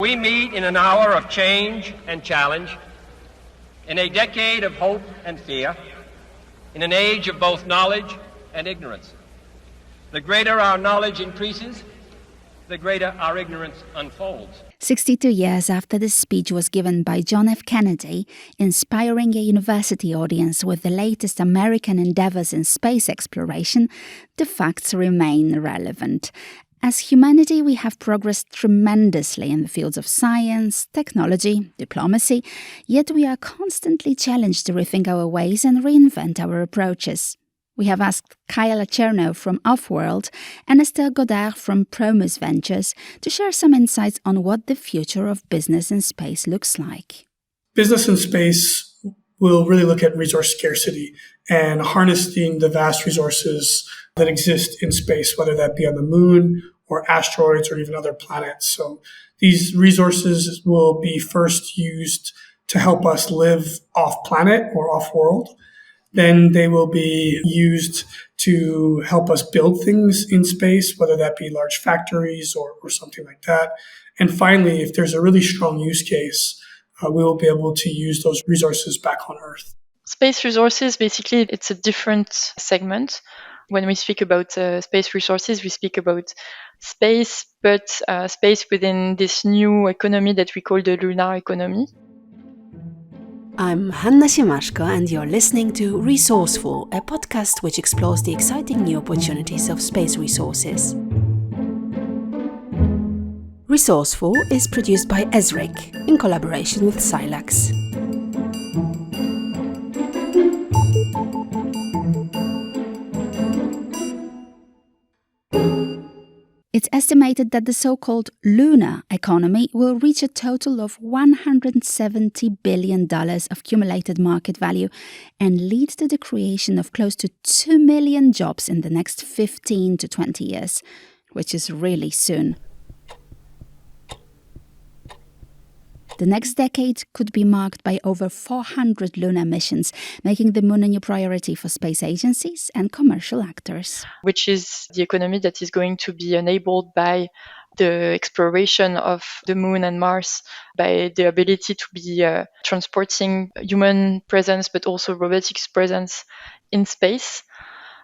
We meet in an hour of change and challenge, in a decade of hope and fear, in an age of both knowledge and ignorance. The greater our knowledge increases, the greater our ignorance unfolds. 62 years after this speech was given by John F. Kennedy, inspiring a university audience with the latest American endeavors in space exploration, the facts remain relevant. As humanity, we have progressed tremendously in the fields of science, technology, diplomacy, yet we are constantly challenged to rethink our ways and reinvent our approaches. We have asked Kyle Acierno from OffWorld and Estelle Godard from Promus Ventures to share some insights on what the future of business in space looks like. Business in space will really look at resource scarcity and harnessing the vast resources that exist in space, whether that be on the moon or asteroids or even other planets. So these resources will be first used to help us live off-planet or off-world. Then they will be used to help us build things in space, whether that be large factories or something like that. And finally, if there's a really strong use case, we will be able to use those resources back on Earth. Space resources, basically, it's a different segment. When we speak about space resources, we speak about space, but space within this new economy that we call the Lunar Economy. I'm Hanna Siemaszko, and you're listening to Resourceful, a podcast which explores the exciting new opportunities of space resources. Resourceful is produced by Esric in collaboration with Silax. It's estimated that the so-called lunar economy will reach a total of $170 billion of cumulated market value and lead to the creation of close to 2 million jobs in the next 15 to 20 years, which is really soon. The next decade could be marked by over 400 lunar missions, making the moon a new priority for space agencies and commercial actors. Which is the economy that is going to be enabled by the exploration of the moon and Mars, by the ability to be transporting human presence, but also robotics presence in space.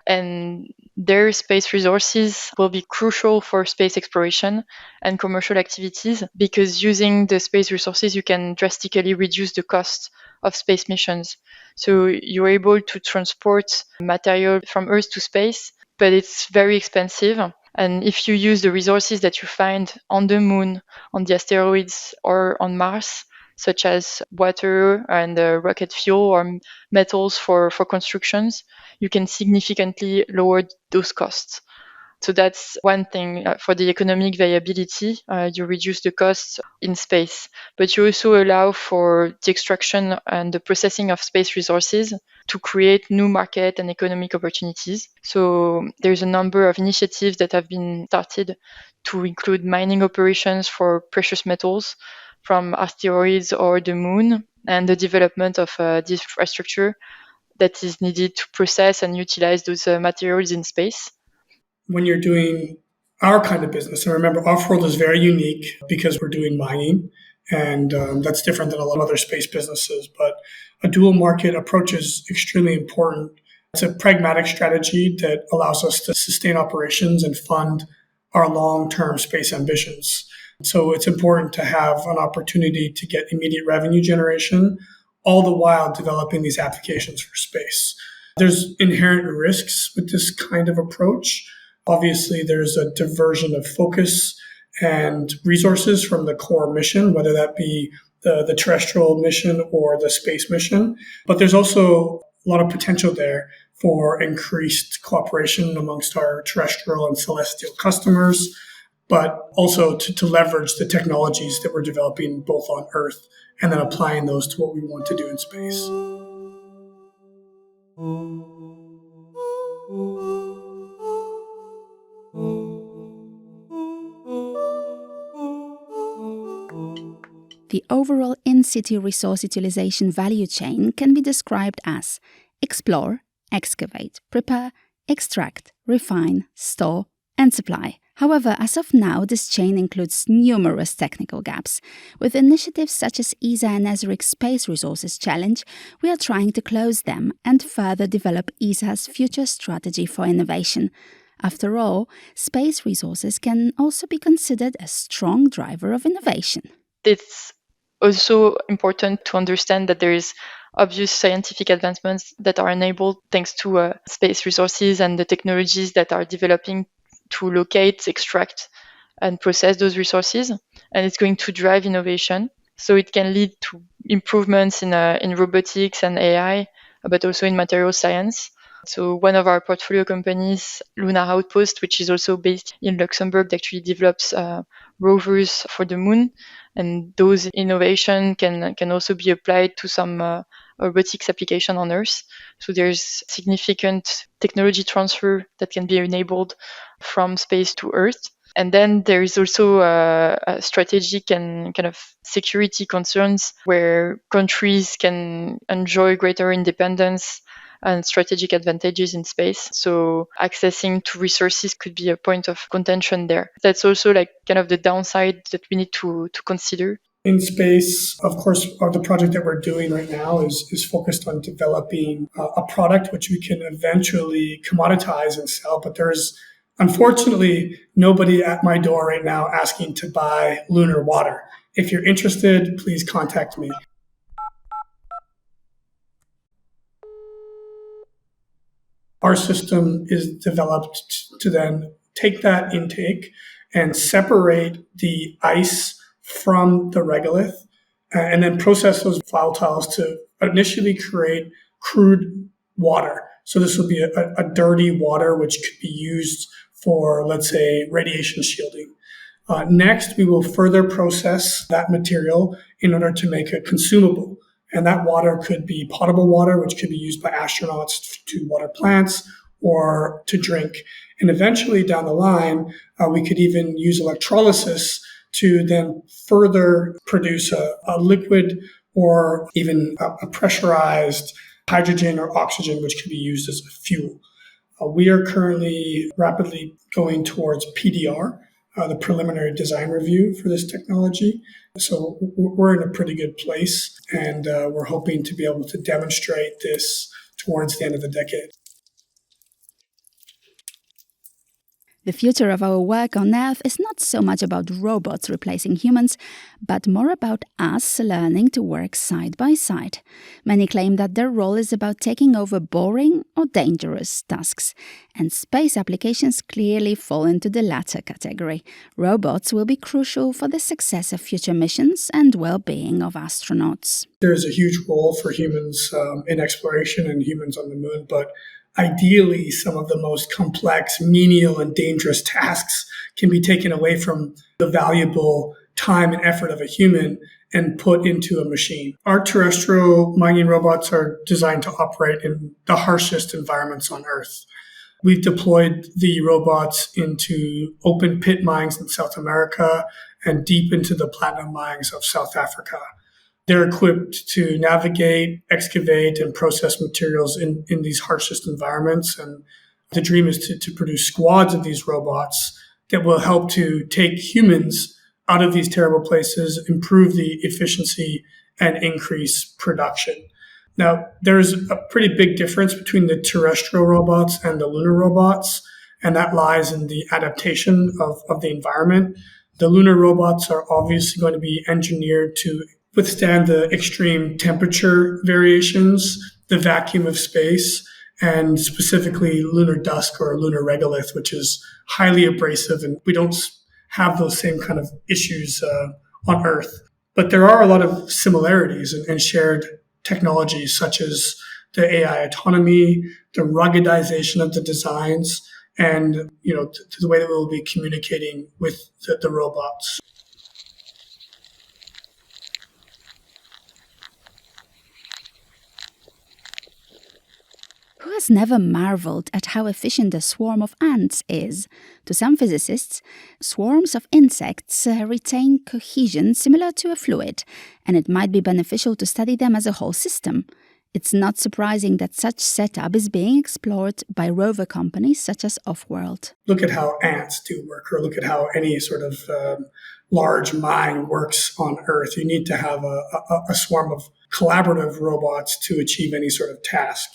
And their space resources will be crucial for space exploration and commercial activities, because using the space resources, you can drastically reduce the cost of space missions. So you're able to transport material from Earth to space, but it's very expensive. And if you use the resources that you find on the moon, on the asteroids, or on Mars, such as water and rocket fuel or metals for constructions, you can significantly lower those costs. So that's one thing for the economic viability. You reduce the costs in space, but you also allow for the extraction and the processing of space resources to create new market and economic opportunities. So there's a number of initiatives that have been started to include mining operations for precious metals from asteroids or the moon, and the development of the infrastructure that is needed to process and utilize those materials in space. When you're doing our kind of business, and remember, OffWorld is very unique because we're doing mining, and that's different than a lot of other space businesses, but a dual market approach is extremely important. It's a pragmatic strategy that allows us to sustain operations and fund our long-term space ambitions. So it's important to have an opportunity to get immediate revenue generation, all the while developing these applications for space. There's inherent risks with this kind of approach. Obviously, there's a diversion of focus and resources from the core mission, whether that be the terrestrial mission or the space mission. But there's also a lot of potential there for increased cooperation amongst our terrestrial and celestial customers, but also to leverage the technologies that we're developing both on Earth and then applying those to what we want to do in space. The overall in-situ resource utilization value chain can be described as explore, excavate, prepare, extract, refine, store, and supply. However, as of now, this chain includes numerous technical gaps. With initiatives such as ESA and ESRIC's Space Resources Challenge, we are trying to close them and further develop ESA's future strategy for innovation. After all, space resources can also be considered a strong driver of innovation. It's also important to understand that there is obvious scientific advancements that are enabled thanks to space resources and the technologies that are developing to locate, extract, and process those resources. And it's going to drive innovation. So it can lead to improvements in robotics and AI, but also in material science. So one of our portfolio companies, Lunar Outpost, which is also based in Luxembourg, actually develops rovers for the moon. And those innovations can also be applied to some robotics application on Earth. So there's significant technology transfer that can be enabled from space to Earth. And then there is also a strategic and kind of security concerns where countries can enjoy greater independence and strategic advantages in space. So accessing to resources could be a point of contention there. That's also like kind of the downside that we need to consider. In space, of course, the project that we're doing right now is focused on developing a product which we can eventually commoditize and sell. But there's unfortunately nobody at my door right now asking to buy lunar water. If you're interested, please contact me. Our system is developed to then take that intake and separate the ice from the regolith, and then process those volatiles to initially create crude water. So this will be a dirty water which could be used for, let's say, radiation shielding. Next, we will further process that material in order to make it consumable. And that water could be potable water, which could be used by astronauts to water plants or to drink. And eventually down the line, we could even use electrolysis to then further produce a liquid or even a pressurized hydrogen or oxygen, which could be used as a fuel. We are currently rapidly going towards PDR, the preliminary design review for this technology. So we're in a pretty good place, and we're hoping to be able to demonstrate this towards the end of the decade. The future of our work on Earth is not so much about robots replacing humans, but more about us learning to work side by side. Many claim that their role is about taking over boring or dangerous tasks, and space applications clearly fall into the latter category. Robots will be crucial for the success of future missions and well-being of astronauts. There's a huge role for humans in exploration and humans on the moon, but ideally, some of the most complex, menial, and dangerous tasks can be taken away from the valuable time and effort of a human and put into a machine. Our terrestrial mining robots are designed to operate in the harshest environments on Earth. We've deployed the robots into open pit mines in South America and deep into the platinum mines of South Africa. They're equipped to navigate, excavate, and process materials in these harshest environments. And the dream is to produce squads of these robots that will help to take humans out of these terrible places, improve the efficiency, and increase production. Now, there's a pretty big difference between the terrestrial robots and the lunar robots, and that lies in the adaptation of the environment. The lunar robots are obviously going to be engineered to withstand the extreme temperature variations, the vacuum of space, and specifically lunar dusk or lunar regolith, which is highly abrasive, and we don't have those same kind of issues on Earth. But there are a lot of similarities and shared technologies, such as the AI autonomy, the ruggedization of the designs, and to the way that we'll be communicating with the robots. Who has never marveled at how efficient a swarm of ants is? To some physicists, swarms of insects retain cohesion similar to a fluid, and it might be beneficial to study them as a whole system. It's not surprising that such setup is being explored by rover companies such as OffWorld. Look at how ants do work, or look at how any sort of large mine works on Earth. You need to have a swarm of collaborative robots to achieve any sort of task.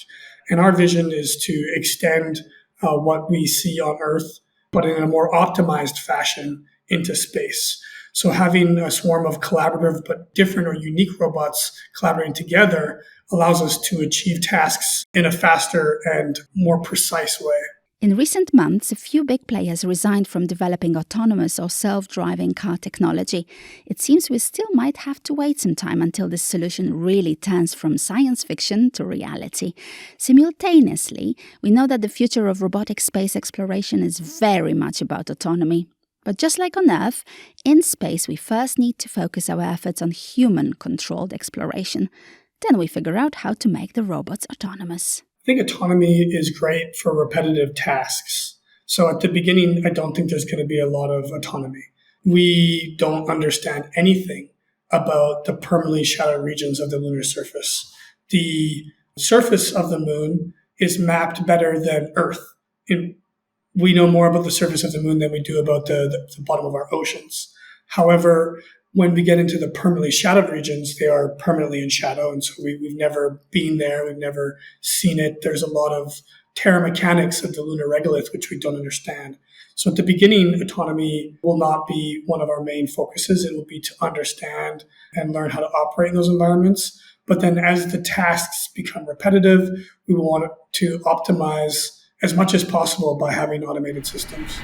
And our vision is to extend what we see on Earth, but in a more optimized fashion into space. So having a swarm of collaborative but different or unique robots collaborating together allows us to achieve tasks in a faster and more precise way. In recent months, a few big players resigned from developing autonomous or self-driving car technology. It seems we still might have to wait some time until this solution really turns from science fiction to reality. Simultaneously, we know that the future of robotic space exploration is very much about autonomy. But just like on Earth, in space we first need to focus our efforts on human-controlled exploration. Then we figure out how to make the robots autonomous. I think autonomy is great for repetitive tasks. So at the beginning, I don't think there's going to be a lot of autonomy. We don't understand anything about the permanently shadowed regions of the lunar surface. The surface of the moon is mapped better than Earth. We know more about the surface of the moon than we do about the bottom of our oceans. However, when we get into the permanently shadowed regions, they are permanently in shadow. And so we've never been there. We've never seen it. There's a lot of terra mechanics of the lunar regolith, which we don't understand. So at the beginning, autonomy will not be one of our main focuses. It will be to understand and learn how to operate in those environments. But then as the tasks become repetitive, we will want to optimize as much as possible by having automated systems.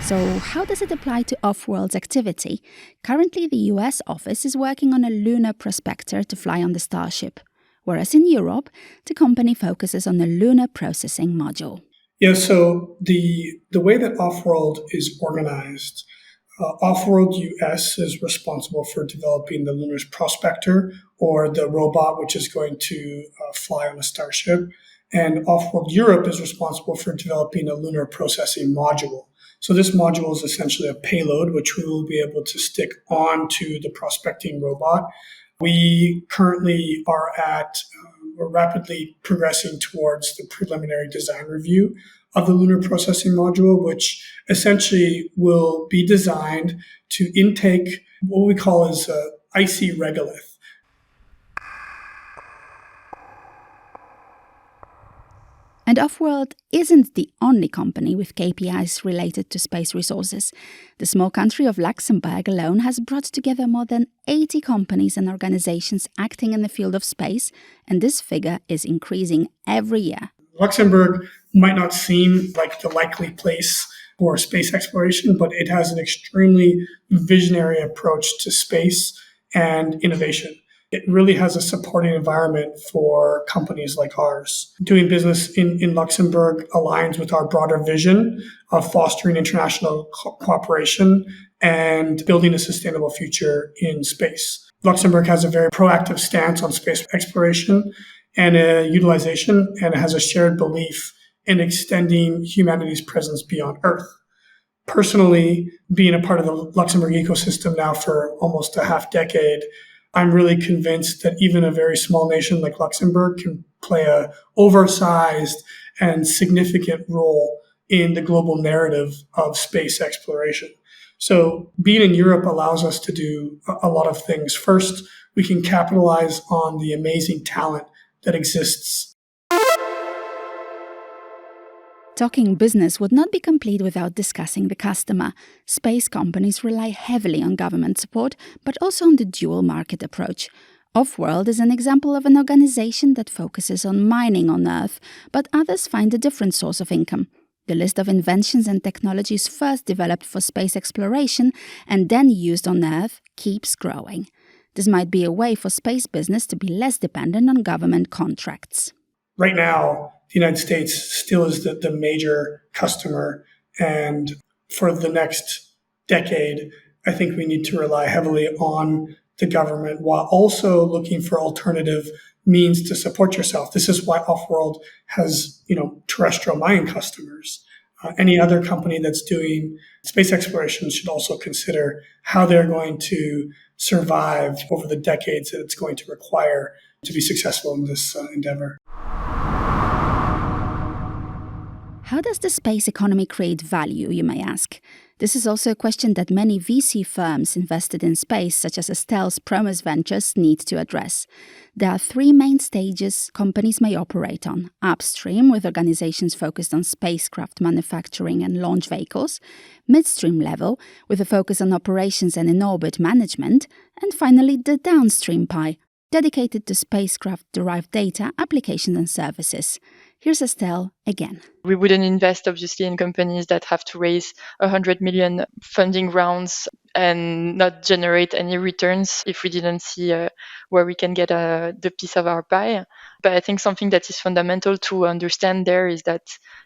So how does it apply to OffWorld's activity? Currently, the US office is working on a lunar prospector to fly on the Starship, whereas in Europe, the company focuses on a lunar processing module. Yeah, so the way that OffWorld is organized, OffWorld US is responsible for developing the lunar prospector, or the robot which is going to fly on a Starship. And OffWorld Europe is responsible for developing a lunar processing module. So this module is essentially a payload, which we will be able to stick onto the prospecting robot. We currently are we're rapidly progressing towards the preliminary design review of the lunar processing module, which essentially will be designed to intake what we call as icy regolith. And OffWorld isn't the only company with KPIs related to space resources. The small country of Luxembourg alone has brought together more than 80 companies and organizations acting in the field of space, and this figure is increasing every year. Luxembourg might not seem like the likely place for space exploration, but it has an extremely visionary approach to space and innovation. It really has a supporting environment for companies like ours. Doing business in Luxembourg aligns with our broader vision of fostering international cooperation and building a sustainable future in space. Luxembourg has a very proactive stance on space exploration and utilization, and has a shared belief in extending humanity's presence beyond Earth. Personally, being a part of the Luxembourg ecosystem now for almost a half decade, I'm really convinced that even a very small nation like Luxembourg can play an oversized and significant role in the global narrative of space exploration. So being in Europe allows us to do a lot of things. First, we can capitalize on the amazing talent that exists. Talking business would not be complete without discussing the customer. Space companies rely heavily on government support, but also on the dual market approach. OffWorld is an example of an organization that focuses on mining on Earth, but others find a different source of income. The list of inventions and technologies first developed for space exploration and then used on Earth keeps growing. This might be a way for space business to be less dependent on government contracts. Right now, the United States still is the major customer. And for the next decade, I think we need to rely heavily on the government while also looking for alternative means to support yourself. This is why OffWorld has, terrestrial mining customers. Any other company that's doing space exploration should also consider how they're going to survive over the decades that it's going to require to be successful in this endeavor. How does the space economy create value, you may ask? This is also a question that many VC firms invested in space, such as Estelle's Promus Ventures, need to address. There are three main stages companies may operate on: upstream, with organizations focused on spacecraft manufacturing and launch vehicles; midstream level, with a focus on operations and in-orbit management; and finally the downstream pie, dedicated to spacecraft-derived data, applications and services. Here's Estelle again. We wouldn't invest, obviously, in companies that have to raise 100 million funding rounds and not generate any returns if we didn't see where we can get the piece of our pie. But I think something that is fundamental to understand there is that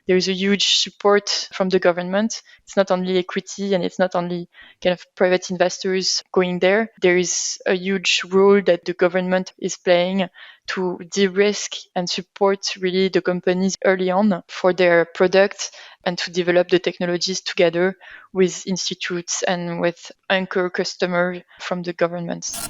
there is a huge support from the government. It's not only equity and it's not only kind of private investors going there. There is a huge role that the government is playing to de-risk and support really the companies early on for their products and to develop the technologies together with institutes and with anchor customers from the governments.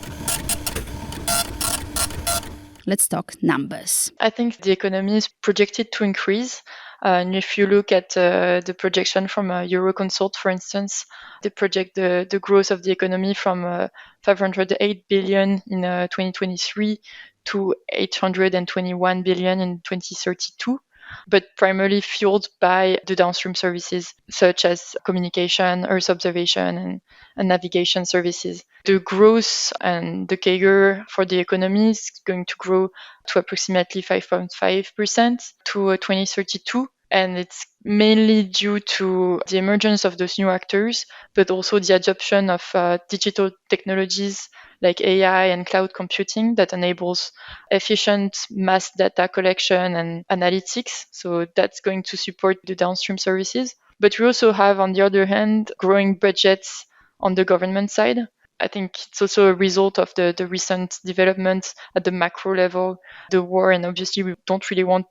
Let's talk numbers. I think the economy is projected to increase. And if you look at the projection from Euroconsult, for instance, they project the growth of the economy from 508 billion in 2023 to 821 billion in 2032, but primarily fueled by the downstream services such as communication, Earth observation, and navigation services. The growth and the CAGR for the economy is going to grow to approximately 5.5% to 2032. And it's mainly due to the emergence of those new actors, but also the adoption of digital technologies like AI and cloud computing that enables efficient mass data collection and analytics. So that's going to support the downstream services. But we also have, on the other hand, growing budgets on the government side. I think it's also a result of the recent developments at the macro level, the war, and obviously we don't really want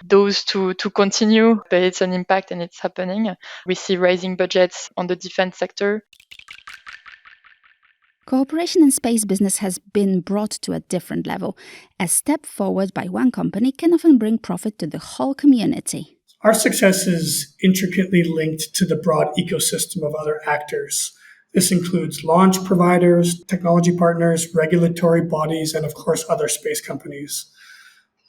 those to continue, but it's an impact and it's happening. We see rising budgets on the defense sector. Cooperation in space business has been brought to a different level. A step forward by one company can often bring profit to the whole community. Our success is intricately linked to the broad ecosystem of other actors. This includes launch providers, technology partners, regulatory bodies, and of course, other space companies.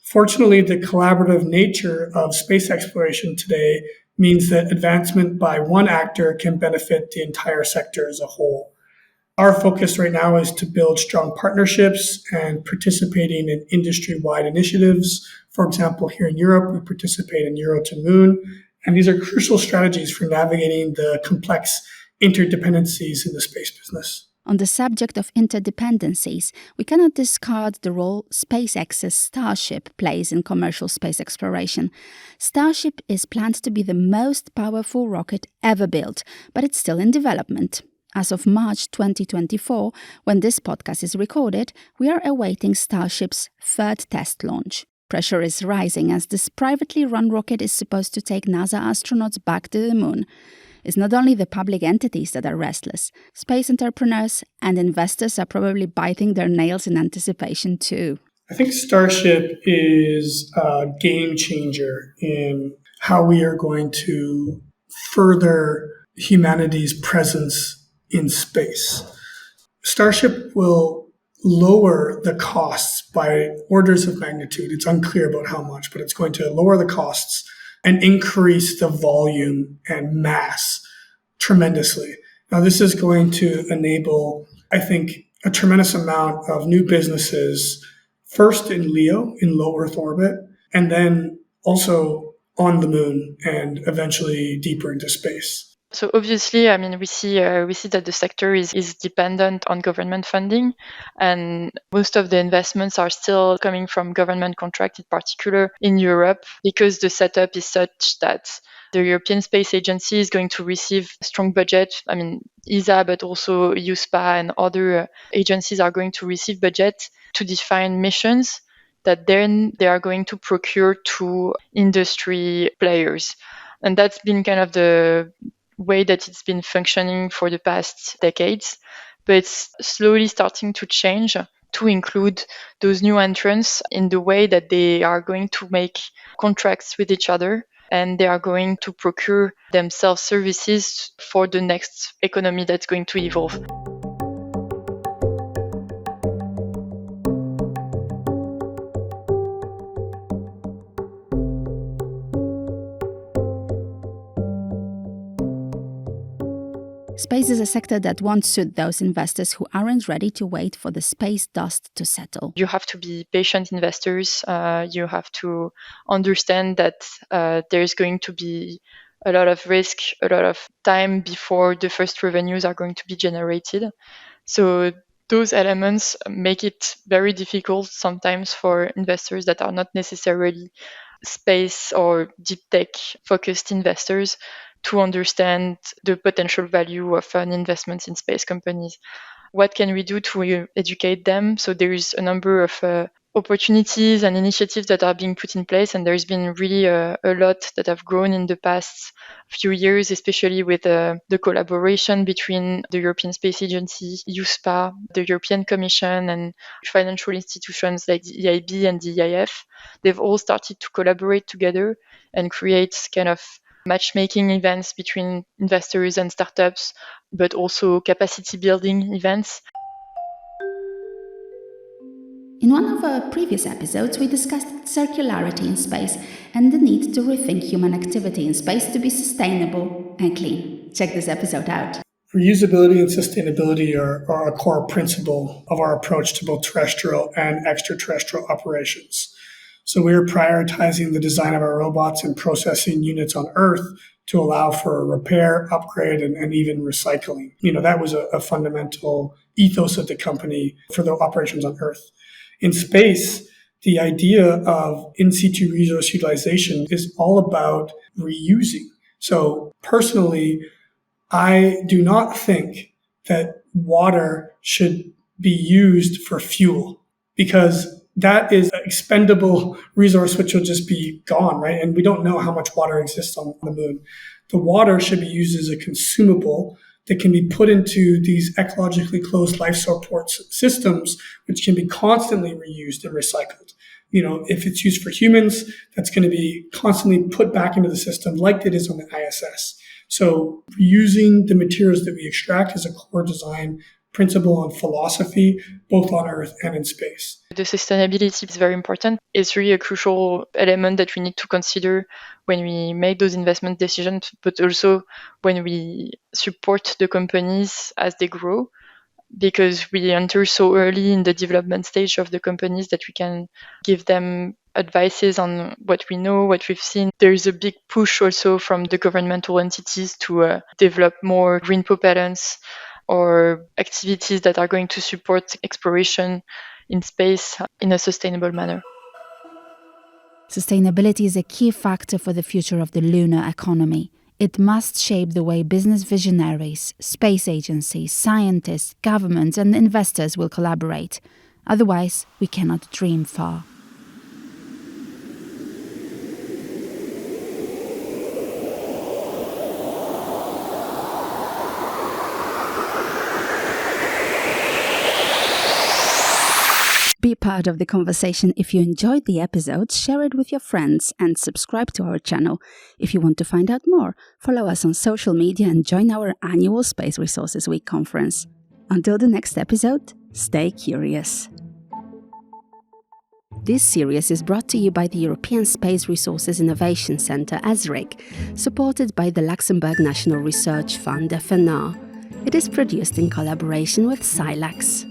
Fortunately, the collaborative nature of space exploration today means that advancement by one actor can benefit the entire sector as a whole. Our focus right now is to build strong partnerships and participating in industry-wide initiatives. For example, here in Europe, we participate in Euro to Moon, and these are crucial strategies for navigating the complex interdependencies in the space business. On the subject of interdependencies, we cannot discard the role SpaceX's Starship plays in commercial space exploration. Starship is planned to be the most powerful rocket ever built, but it's still in development. As of March 2024, when this podcast is recorded, we are awaiting Starship's third test launch. Pressure is rising as this privately run rocket is supposed to take NASA astronauts back to the moon. It's not only the public entities that are restless. Space entrepreneurs and investors are probably biting their nails in anticipation too. I think Starship is a game changer in how we are going to further humanity's presence in space. Starship will lower the costs by orders of magnitude. It's unclear about how much, but it's going to lower the costs and increase the volume and mass tremendously. Now, this is going to enable, I think, a tremendous amount of new businesses, first in LEO, in low Earth orbit, and then also on the moon and eventually deeper into space. So obviously, I mean, we see that the sector is dependent on government funding, and most of the investments are still coming from government contract, in particular in Europe, because the setup is such that the European Space Agency is going to receive a strong budget. I mean, ESA, but also USPA and other agencies are going to receive budget to define missions that then they are going to procure to industry players. And that's been kind of the way that it's been functioning for the past decades. But it's slowly starting to change to include those new entrants in the way that they are going to make contracts with each other, and they are going to procure themselves services for the next economy that's going to evolve. Space is a sector that won't suit those investors who aren't ready to wait for the space dust to settle. You have to be patient investors. You have to understand that there's going to be a lot of risk, a lot of time before the first revenues are going to be generated. So those elements make it very difficult sometimes for investors that are not necessarily space or deep tech focused investors to understand the potential value of an investment in space companies. What can we do to educate them? So there is a number of opportunities and initiatives that are being put in place, and there's been really a lot that have grown in the past few years, especially with the collaboration between the European Space Agency, EUSPA, the European Commission, and financial institutions like the EIB and the EIF. They've all started to collaborate together and create kind of matchmaking events between investors and startups, but also capacity building events. In one of our previous episodes, we discussed circularity in space and the need to rethink human activity in space to be sustainable and clean. Check this episode out. Reusability and sustainability are a core principle of our approach to both terrestrial and extraterrestrial operations. So we are prioritizing the design of our robots and processing units on Earth to allow for repair, upgrade, and even recycling. That was a fundamental ethos of the company for the operations on Earth. In space, the idea of in situ resource utilization is all about reusing. So personally, I do not think that water should be used for fuel, because that is an expendable resource which will just be gone, right? And we don't know how much water exists on the moon. The water should be used as a consumable that can be put into these ecologically closed life support systems, which can be constantly reused and recycled. If it's used for humans, that's going to be constantly put back into the system like it is on the ISS. So using the materials that we extract is a core design principle and philosophy, both on Earth and in space. The sustainability is very important. It's really a crucial element that we need to consider when we make those investment decisions, but also when we support the companies as they grow, because we enter so early in the development stage of the companies that we can give them advices on what we know, what we've seen. There is a big push also from the governmental entities to develop more green propellants or activities that are going to support exploration in space in a sustainable manner. Sustainability is a key factor for the future of the lunar economy. It must shape the way business visionaries, space agencies, scientists, governments, and investors will collaborate. Otherwise, we cannot dream far. Be part of the conversation. If you enjoyed the episode, share it with your friends and subscribe to our channel. If you want to find out more, follow us on social media and join our annual Space Resources Week conference. Until the next episode, stay curious. This series is brought to you by the European Space Resources Innovation Centre, ESRIC, supported by the Luxembourg National Research Fund, FNR. It is produced in collaboration with Silex.